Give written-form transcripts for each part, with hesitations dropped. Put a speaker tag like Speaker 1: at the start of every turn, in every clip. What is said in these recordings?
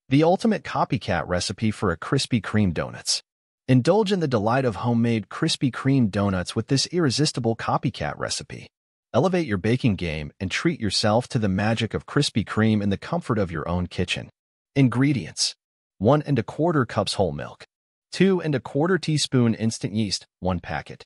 Speaker 1: The ultimate copycat recipe for a Krispy Kreme donuts. Indulge in the delight of homemade Krispy Kreme donuts with this irresistible copycat recipe. Elevate your baking game and treat yourself to the magic of Krispy Kreme in the comfort of your own kitchen. Ingredients: 1¼ cups whole milk, 2¼ teaspoon instant yeast, 1 packet,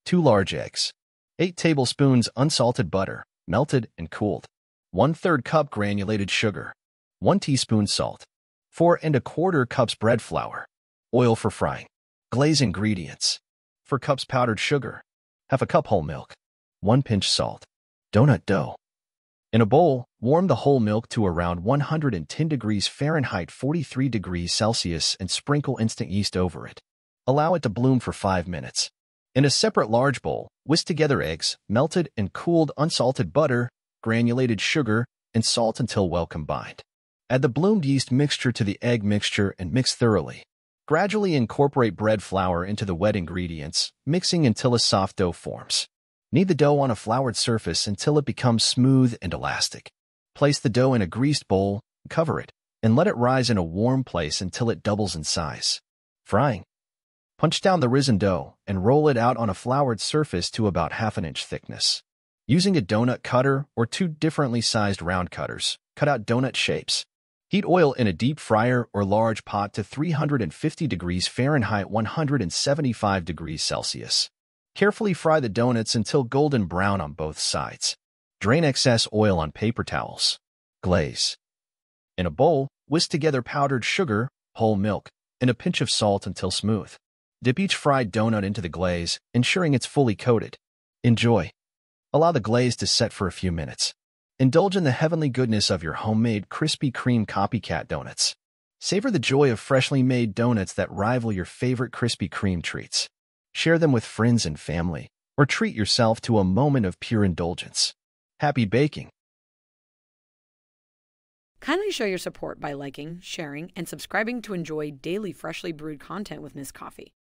Speaker 1: 2 large eggs, 8 tablespoons unsalted butter, melted and cooled, 1/3 cup granulated sugar, 1 teaspoon salt, 4¼ cups bread flour, oil for frying. Glaze ingredients: 4 cups powdered sugar, ½ cup whole milk, 1 pinch salt. Donut dough. In a bowl, warm the whole milk to around 110 degrees Fahrenheit 43 degrees Celsius and sprinkle instant yeast over it. Allow it to bloom for 5 minutes. In a separate large bowl, whisk together eggs, melted and cooled unsalted butter, granulated sugar, and salt until well combined. Add the bloomed yeast mixture to the egg mixture and mix thoroughly. Gradually incorporate bread flour into the wet ingredients, mixing until a soft dough forms. Knead the dough on a floured surface until it becomes smooth and elastic. Place the dough in a greased bowl, cover it, and let it rise in a warm place until it doubles in size. Frying. Punch down the risen dough and roll it out on a floured surface to about 1/2 inch thickness. Using a donut cutter or 2 differently sized round cutters, cut out donut shapes. Heat oil in a deep fryer or large pot to 350 degrees Fahrenheit 175 degrees Celsius. Carefully fry the donuts until golden brown on both sides. Drain excess oil on paper towels. Glaze. In a bowl, whisk together powdered sugar, whole milk, and a pinch of salt until smooth. Dip each fried donut into the glaze, ensuring it's fully coated. Enjoy. Allow the glaze to set for a few minutes. Indulge in the heavenly goodness of your homemade Krispy Kreme copycat donuts. Savor the joy of freshly made donuts that rival your favorite Krispy Kreme treats. Share them with friends and family, or treat yourself to a moment of pure indulgence. Happy baking!
Speaker 2: Kindly show your support by liking, sharing, and subscribing to enjoy daily freshly brewed content with Ms. Coffee.